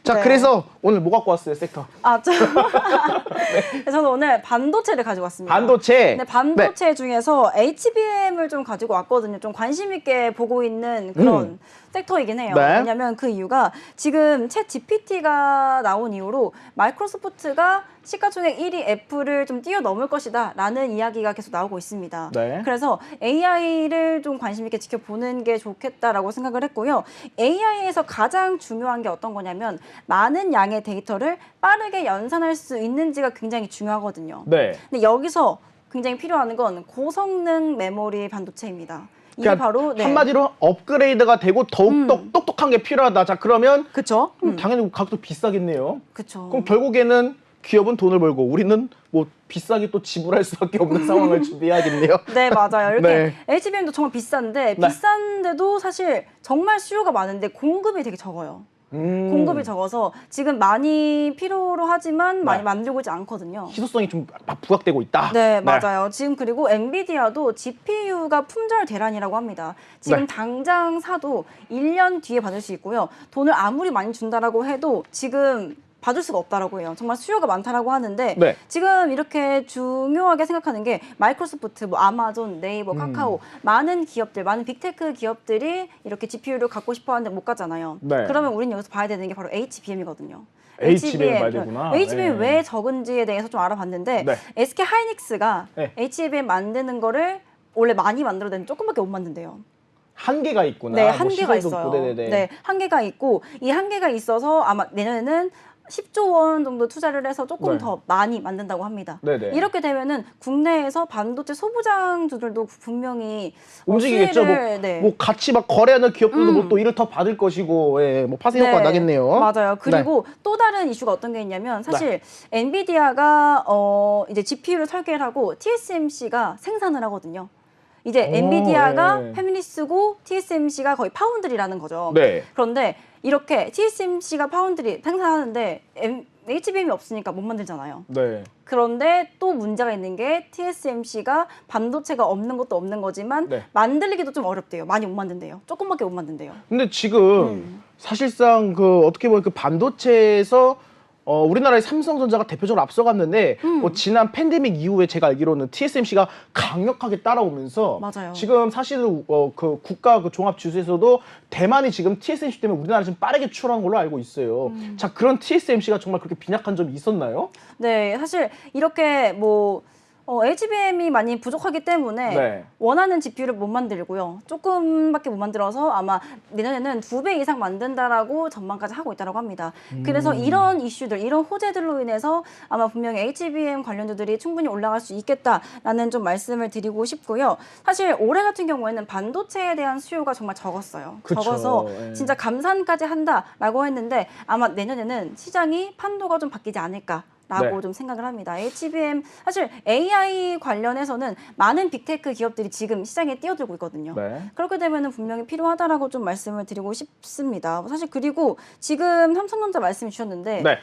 자, 네. 그래서 오늘 뭐 갖고 왔어요, 섹터? 네, 저는 오늘 반도체를 가지고 왔습니다. 반도체. 네, 반도체 중에서 HBM을 좀 가지고 왔거든요. 좀 관심 있게 보고 있는 그런 섹터이긴 해요. 네. 왜냐하면 그 이유가 지금 챗 GPT가 나온 이후로 마이크로소프트가 시가총액 1위 애플을 좀 뛰어넘을 것이다 라는 이야기가 계속 나오고 있습니다. 네. 그래서 AI를 좀 관심 있게 지켜보는 게 좋겠다라고 생각을 했고요. AI에서 가장 중요한 게 어떤 거냐면 많은 양의 데이터를 빠르게 연산할 수 있는지가 굉장히 중요하거든요. 네. 근데 여기서 굉장히 필요한 건 고성능 메모리 반도체입니다. 이게 그러니까 바로 한마디로 업그레이드가 되고 더욱더 똑똑한 게 필요하다. 자, 그러면 그쵸? 당연히 가격도 비싸겠네요. 그쵸. 그럼 결국에는 기업은 돈을 벌고 우리는 뭐 비싸게 또 지불할 수밖에 없는 상황을 준비해야겠네요. 네, 맞아요. 이렇게 네. HBM도 정말 비싼데 네. 비싼데도 사실 정말 수요가 많은데 공급이 되게 적어요. 공급이 적어서 지금 많이 필요로 하지만 많이 만들고 있지 않거든요. 희소성이 좀 부각되고 있다. 네, 맞아요. 지금 그리고 엔비디아도 GPU가 품절 대란이라고 합니다. 지금 네. 당장 사도 1년 뒤에 받을 수 있고요. 돈을 아무리 많이 준다라고 해도 지금 받을 수가 없다라고 해요. 정말 수요가 많다라고 하는데 네. 지금 이렇게 중요하게 생각하는 게 마이크로소프트, 뭐 아마존, 네이버, 카카오 많은 기업들, 많은 빅테크 기업들이 이렇게 GPU를 갖고 싶어 하는데 못 가잖아요. 네. 그러면 우리는 여기서 봐야 되는 게 바로 HBM이거든요. HBM 봐야 되구나. HBM 네. 왜 적은지에 대해서 좀 알아봤는데 네. SK 하이닉스가 네. HBM 만드는 거를 원래 많이 만들어내는 조금밖에 못 만든대요. 한계가 있구나. 네, 뭐 한계가 시세도 있어요. 네네네. 네, 한계가 있고 이 한계가 있어서 아마 내년에는 10조 원 정도 투자를 해서 조금 네. 더 많이 만든다고 합니다. 네네. 이렇게 되면은 국내에서 반도체 소부장주들도 분명히 움직이겠죠. 수혜를, 뭐 같이 막 거래하는 기업들도 뭐 또 일을 더 받을 것이고, 예, 뭐 파생 효과가 나겠네요. 맞아요. 그리고 또 다른 이슈가 어떤 게 있냐면 사실 엔비디아가 이제 GPU를 설계를 하고 TSMC가 생산을 하거든요. 이제 엔비디아가 네. 페미니스고 TSMC가 거의 파운드리라는 거죠. 네. 그런데 이렇게 TSMC가 파운드리 생산하는데 HBM이 없으니까 못 만들잖아요. 네. 그런데 또 문제가 있는 게 TSMC가 반도체가 없는 것도 없는 거지만 네. 만들기도 좀 어렵대요. 많이 못 만든대요. 조금밖에 못 만든대요. 근데 지금 사실상 그 어떻게 보면 그 반도체에서 우리나라의 삼성전자가 대표적으로 앞서갔는데 뭐 지난 팬데믹 이후에 제가 알기로는 TSMC가 강력하게 따라오면서 맞아요. 지금 사실은 그 국가 그 종합 지수에서도 대만이 지금 TSMC 때문에 우리나라 지금 빠르게 출하는 걸로 알고 있어요. 자, 그런 TSMC가 정말 그렇게 빈약한 점이 있었나요? 네, 사실 이렇게 뭐 HBM이 많이 부족하기 때문에 네. 원하는 GPU를 못 만들고요. 조금밖에 못 만들어서 아마 내년에는 2배 이상 만든다라고 전망까지 하고 있다고 합니다. 그래서 이런 이슈들, 이런 호재들로 인해서 아마 분명히 HBM 관련주들이 충분히 올라갈 수 있겠다라는 좀 말씀을 드리고 싶고요. 사실 올해 같은 경우에는 반도체에 대한 수요가 정말 적었어요. 그쵸. 적어서 예. 진짜 감산까지 한다라고 했는데 아마 내년에는 시장이 판도가 좀 바뀌지 않을까. 라고 네. 좀 생각을 합니다. HBM 사실 AI 관련해서는 많은 빅테크 기업들이 지금 시장에 뛰어들고 있거든요. 네. 그렇게 되면은 분명히 필요하다라고 좀 말씀을 드리고 싶습니다. 사실 그리고 지금 삼성전자 말씀 주셨는데 네.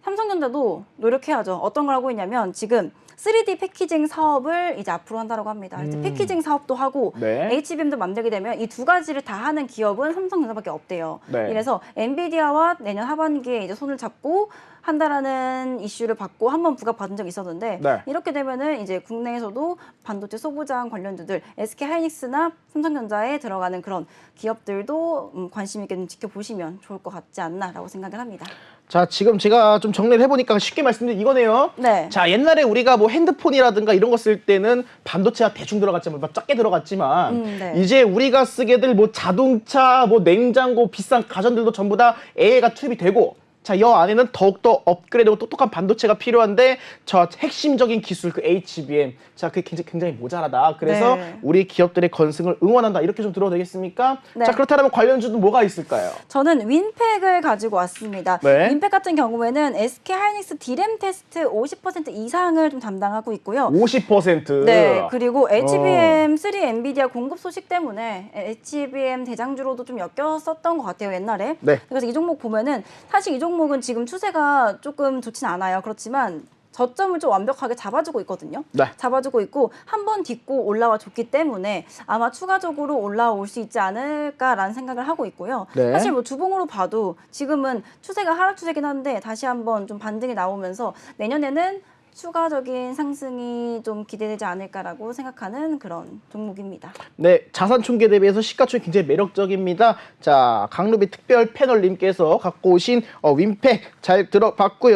삼성전자도 노력해야죠. 어떤 걸 하고 있냐면 지금 3D 패키징 사업을 이제 앞으로 한다고 합니다. 이제 패키징 사업도 하고 네. HBM도 만들게 되면 이 두 가지를 다 하는 기업은 삼성전자밖에 없대요. 네. 이래서 엔비디아와 내년 하반기에 이제 손을 잡고 한다라는 이슈를 받고 한번 부각받은 적이 있었는데 네. 이렇게 되면은 이제 국내에서도 반도체 소부장 관련주들 SK 하이닉스나 삼성전자에 들어가는 그런 기업들도 관심 있게 좀 지켜보시면 좋을 것 같지 않나라고 생각을 합니다. 자, 지금 제가 좀 정리를 해보니까 쉽게 말씀드린 이거네요. 네. 자, 옛날에 우리가 뭐 핸드폰이라든가 이런 거 쓸 때는 반도체가 대충 들어갔지만, 뭐 작게 들어갔지만, 네. 이제 우리가 쓰게 될 뭐 자동차, 뭐 냉장고, 비싼 가전들도 전부 다 AI가 투입이 되고, 자, 이 안에는 더욱더 업그레이드되고 똑똑한 반도체가 필요한데 저 핵심적인 기술 그 HBM 자, 그게 굉장히 모자라다. 그래서 네. 우리 기업들의 건승을 응원한다. 이렇게 좀 들어도 되겠습니까? 네. 자, 그렇다면 관련주는 뭐가 있을까요? 저는 윈팩을 가지고 왔습니다. 네. 윈팩 같은 경우에는 SK 하이닉스 디램 테스트 50% 이상을 좀 담당하고 있고요. 50%. 네, 그리고 HBM3 엔비디아 공급 소식 때문에 HBM 대장주로도 좀 엮였었던 것 같아요, 옛날에. 네. 그래서 이 종목 보면은 사실 이 종목은 지금 추세가 조금 좋진 않아요. 그렇지만 저점을 좀 완벽하게 잡아주고 있거든요. 네. 잡아주고 있고 한 번 딛고 올라와 줬기 때문에 아마 추가적으로 올라올 수 있지 않을까라는 생각을 하고 있고요. 네. 사실 뭐 주봉으로 봐도 지금은 추세가 하락 추세긴 한데 다시 한번 좀 반등이 나오면서 내년에는 추가적인 상승이 좀 기대되지 않을까라고 생각하는 그런 종목입니다. 네, 자산 총계 대비해서 시가총이 굉장히 매력적입니다. 자, 강루비 특별 패널님께서 갖고 오신 윈팩 잘 들어봤고요.